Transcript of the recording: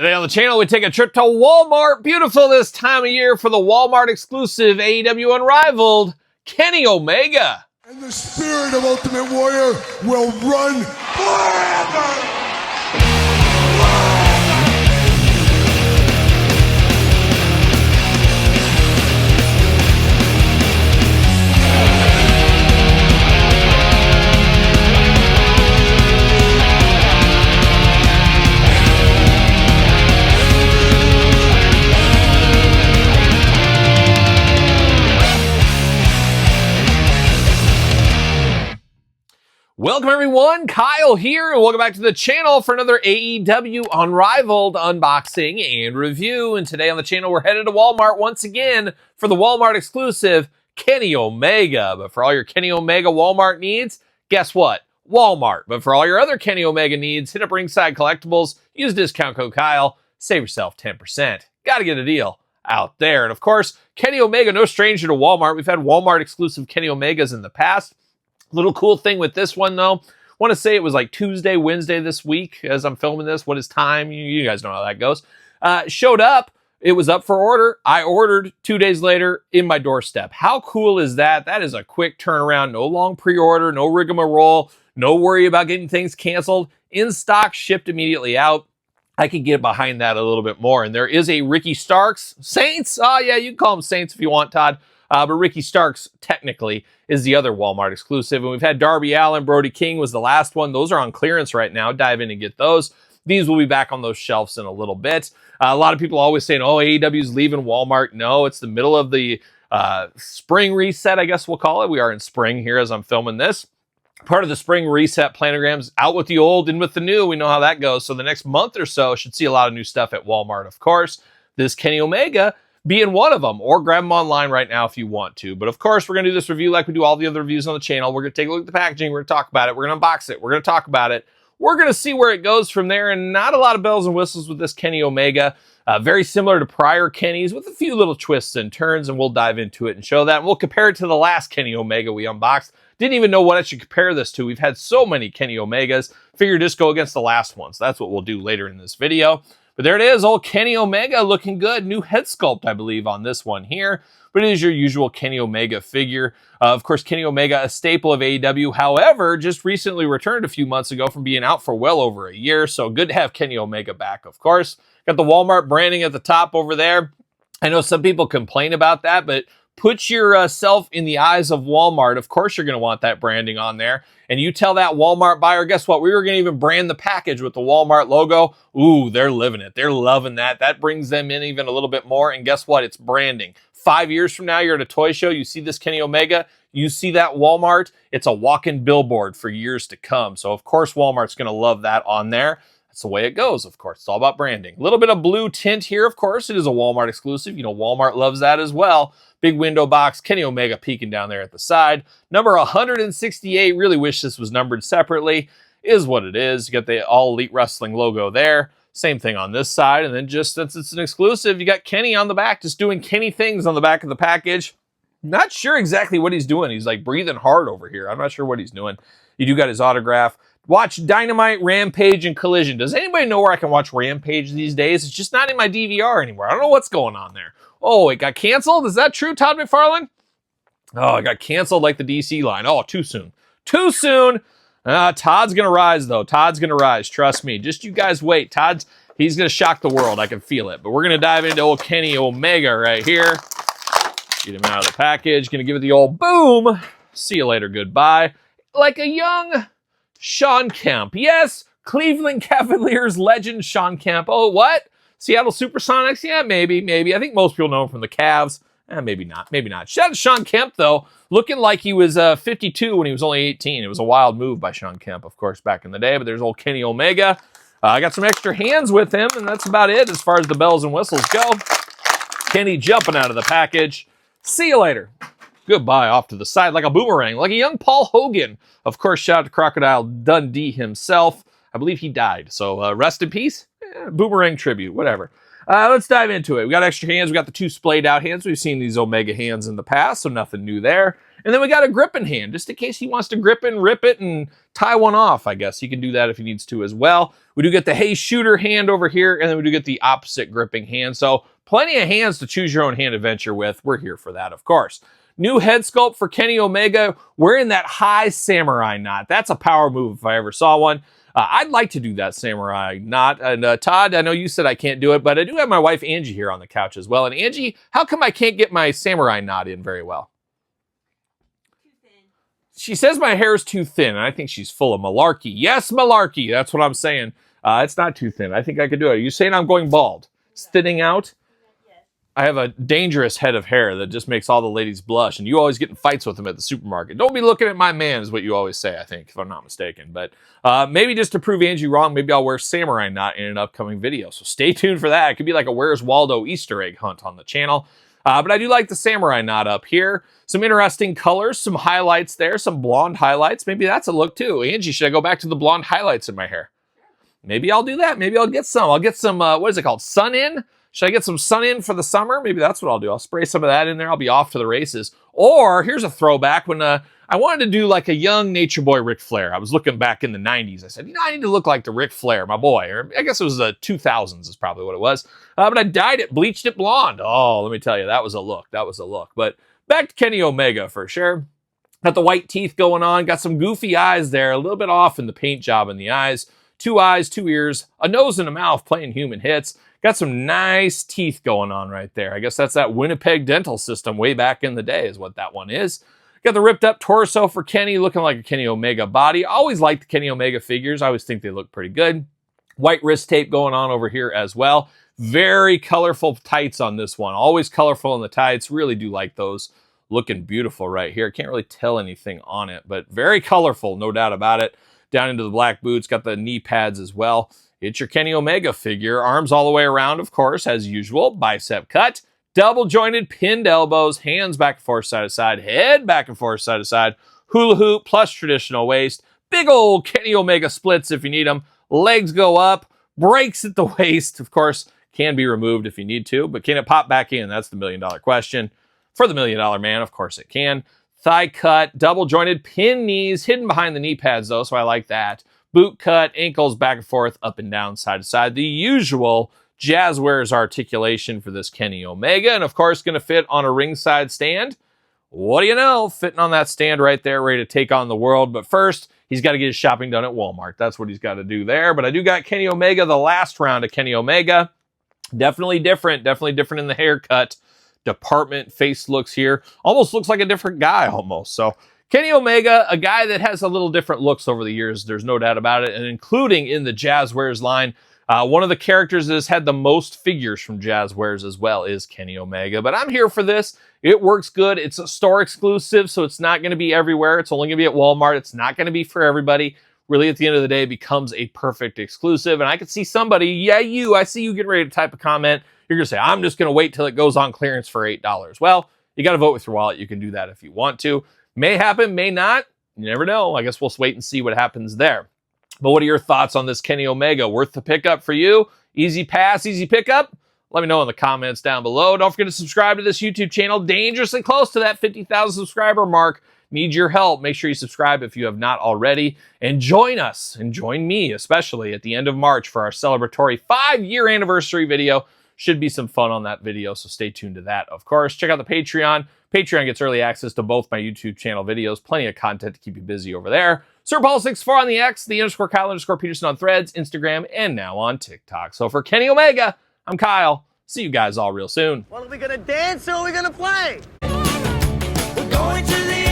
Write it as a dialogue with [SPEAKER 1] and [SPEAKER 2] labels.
[SPEAKER 1] Today on the channel, we take a trip to Walmart. Beautiful this time of year for the Walmart exclusive AEW Unrivaled, Kenny Omega.
[SPEAKER 2] And the spirit of Ultimate Warrior will run forever!
[SPEAKER 1] Welcome everyone, Kyle here, and welcome back to the channel for another AEW Unrivaled unboxing and review. And today on the channel, we're headed to Walmart once again for the Walmart exclusive Kenny Omega. But for all your Kenny Omega Walmart needs, guess what? Walmart. But for all your other Kenny Omega needs, hit up Ringside Collectibles, use discount code Kyle, save yourself 10%. Gotta get a deal out there. And of course, Kenny Omega, no stranger to Walmart. We've had Walmart exclusive Kenny Omegas in the past. Little cool thing with this one, though, want to say it was like Tuesday, Wednesday this week as I'm filming this. What is time? You guys know how that goes. Showed up. It was up for order. I ordered 2 days later in my doorstep. How cool is that? That is a quick turnaround. No long pre-order, no rigmarole, no worry about getting things canceled. In stock, shipped immediately out. I could get behind that a little bit more. And there is a Ricky Starks Saints. Oh, yeah, you can call them Saints if you want, Todd. But Ricky Starks, technically, is the other Walmart exclusive. And we've had Darby Allin, Brody King was the last one. Those are on clearance right now. Dive in and get those. These will be back on those shelves in a little bit. A lot of people always saying, oh, AEW's leaving Walmart. No, it's the middle of the spring reset, I guess we'll call it. We are in spring here as I'm filming this. Part of the spring reset planograms, out with the old, in with the new. We know how that goes. So the next month or so should see a lot of new stuff at Walmart, of course. This Kenny Omega being one of them, or grab them online right now if you want to. But of course, we're going to do this review like we do all the other reviews on the channel. We're going to take a look at the packaging. We're going to talk about it. We're going to unbox it. We're going to talk about it. We're going to see where it goes from there. And not a lot of bells and whistles with this Kenny Omega. Very similar to prior Kennys with a few little twists and turns. And we'll dive into it and show that. And we'll compare it to the last Kenny Omega we unboxed. Didn't even know what I should compare this to. We've had so many Kenny Omegas. Figured just go against the last one. So that's what we'll do later in this video. But there it is, old Kenny Omega looking good. New head sculpt, I believe, on this one here. But it is your usual Kenny Omega figure. Of course, Kenny Omega, a staple of AEW. However, just recently returned a few months ago from being out for well over a year. So good to have Kenny Omega back, of course. Got the Walmart branding at the top over there. I know some people complain about that, but put yourself in the eyes of Walmart. Of course, you're going to want that branding on there. And you tell that Walmart buyer, guess what? We were going to even brand the package with the Walmart logo. Ooh, they're living it. They're loving that. That brings them in even a little bit more. And guess what? It's branding. 5 years from now, you're at a toy show. You see this Kenny Omega. You see that Walmart. It's a walk-in billboard for years to come. So, of course, Walmart's going to love that on there. That's the way it goes, of course. It's all about branding. A little bit of blue tint here, of course. It is a Walmart exclusive. You know, Walmart loves that as well. Big window box, Kenny Omega peeking down there at the side. Number 168, really wish this was numbered separately. Is what it is. You got the All Elite Wrestling logo there. Same thing on this side. And then just since it's an exclusive, you got Kenny on the back, just doing Kenny things on the back of the package. Not sure exactly what he's doing. He's like breathing hard over here. I'm not sure what he's doing. You do got his autograph. Watch Dynamite, Rampage, and Collision. Does anybody know where I can watch Rampage these days? It's just not in my DVR anymore. I don't know what's going on there. Oh, it got canceled? Is that true, Todd McFarlane? Oh, it got canceled like the DC line. Oh, too soon. Too soon. Todd's going to rise, though. Todd's going to rise. Trust me. Just you guys wait. He's going to shock the world. I can feel it. But we're going to dive into old Kenny Omega right here. Get him out of the package. Going to give it the old boom. See you later. Goodbye. Like a young Shawn Kemp. Yes, Cleveland Cavaliers legend Shawn Kemp. Oh, what? Seattle Supersonics? Yeah, maybe. I think most people know him from the Cavs. Maybe not. Shout out to Shawn Kemp, though. Looking like he was 52 when he was only 18. It was a wild move by Shawn Kemp, of course, back in the day. But there's old Kenny Omega. I got some extra hands with him, and that's about it as far as the bells and whistles go. Kenny jumping out of the package. See you later. Goodbye, off to the side like a boomerang, like a young Paul Hogan. Of course, shout out to Crocodile Dundee himself. I believe he died, so rest in peace. Boomerang tribute, whatever. Let's dive into it. We got extra hands. We got the two splayed out hands. We've seen these Omega hands in the past, so nothing new there. And then we got a gripping hand, just in case he wants to grip it and rip it and tie one off, I guess. He can do that if he needs to as well. We do get the Hey Shooter hand over here, and then we do get the opposite gripping hand. So plenty of hands to choose your own hand adventure with. We're here for that, of course. New head sculpt for Kenny Omega, wearing that high samurai knot. That's a power move if I ever saw one. I'd like to do that samurai knot. And Todd, I know you said I can't do it, but I do have my wife Angie here on the couch as well. And Angie, how come I can't get my samurai knot in very well?
[SPEAKER 3] Too thin.
[SPEAKER 1] She says my hair is too thin, and I think she's full of malarkey. Yes, malarkey. That's what I'm saying. It's not too thin. I think I could do it. Are you saying I'm going bald? It's thinning out? I have a dangerous head of hair that just makes all the ladies blush, and you always get in fights with them at the supermarket. Don't be looking at my man is what you always say, I think, if I'm not mistaken. But maybe just to prove Angie wrong, maybe I'll wear samurai knot in an upcoming video. So stay tuned for that. It could be like a Where's Waldo Easter egg hunt on the channel. But I do like the samurai knot up here. Some interesting colors, some highlights there, some blonde highlights. Maybe that's a look too. Angie, should I go back to the blonde highlights in my hair? Maybe I'll do that. Maybe I'll get some. I'll get some, what is it called? Sun in? Should I get some sun in for the summer? Maybe that's what I'll do. I'll spray some of that in there. I'll be off to the races. Or here's a throwback when I wanted to do like a young Nature Boy Ric Flair. I was looking back in the 90s. I said, I need to look like the Ric Flair, my boy. Or I guess it was the 2000s is probably what it was. But I dyed it, bleached it blonde. Oh, let me tell you, that was a look. That was a look. But back to Kenny Omega for sure. Got the white teeth going on. Got some goofy eyes there. A little bit off in the paint job in the eyes. 2 eyes, 2 ears, a nose and a mouth playing human hits. Got some nice teeth going on right there. I guess that's that Winnipeg dental system way back in the day is what that one is. Got the ripped up torso for Kenny, looking like a Kenny Omega body. I always liked the Kenny Omega figures. I always think they look pretty good. White wrist tape going on over here as well. Very colorful tights on this one. Always colorful in the tights. Really do like those. Looking beautiful right here. Can't really tell anything on it, but very colorful, no doubt about it. Down into the black boots. Got the knee pads as well. It's your Kenny Omega figure. Arms all the way around, of course, as usual. Bicep cut. Double jointed pinned elbows. Hands back and forth side to side. Head back and forth side to side. Hula hoop plus traditional waist. Big old Kenny Omega splits if you need them. Legs go up. Breaks at the waist. Of course, can be removed if you need to. But can it pop back in? That's the $1 million question. For the $1 million man, of course it can. Thigh cut. Double jointed pin knees. Hidden behind the knee pads, though, so I like that. Boot cut, ankles back and forth, up and down, side to side. The usual jazwares articulation for this Kenny Omega. And of course, going to fit on a ringside stand. What do you know? Fitting on that stand right there, ready to take on the world. But first, he's got to get his shopping done at Walmart. That's what he's got to do there. But I do got Kenny Omega, the last round of Kenny Omega. Definitely different in the haircut department. Face looks here. Almost looks like a different guy almost. So Kenny Omega, a guy that has a little different looks over the years, there's no doubt about it, and including in the Jazwares line. One of the characters that has had the most figures from Jazwares as well is Kenny Omega, but I'm here for this. It works good. It's a store exclusive, so it's not going to be everywhere. It's only going to be at Walmart. It's not going to be for everybody. Really, at the end of the day, it becomes a perfect exclusive, and I could see somebody, I see you getting ready to type a comment. You're going to say, I'm just going to wait till it goes on clearance for $8. Well, you got to vote with your wallet. You can do that if you want to. May happen, may not. You never know. I guess we'll wait and see what happens there. But what are your thoughts on this Kenny Omega? Worth the pickup for you? Easy pass, easy pickup? Let me know in the comments down below. Don't forget to subscribe to this YouTube channel. Dangerously close to that 50,000 subscriber mark. Need your help. Make sure you subscribe if you have not already. And join us, and join me especially at the end of March for our celebratory 5-year anniversary video. Should be some fun on that video, so stay tuned to that, of course. Check out the Patreon. Patreon gets early access to both my YouTube channel videos. Plenty of content to keep you busy over there. SirPaul64 on the X, the _Kyle_Peterson on Threads, Instagram, and now on TikTok. So for Kenny Omega, I'm Kyle. See you guys all real soon.
[SPEAKER 4] Well, are we gonna dance or are we gonna play?
[SPEAKER 5] We're going to the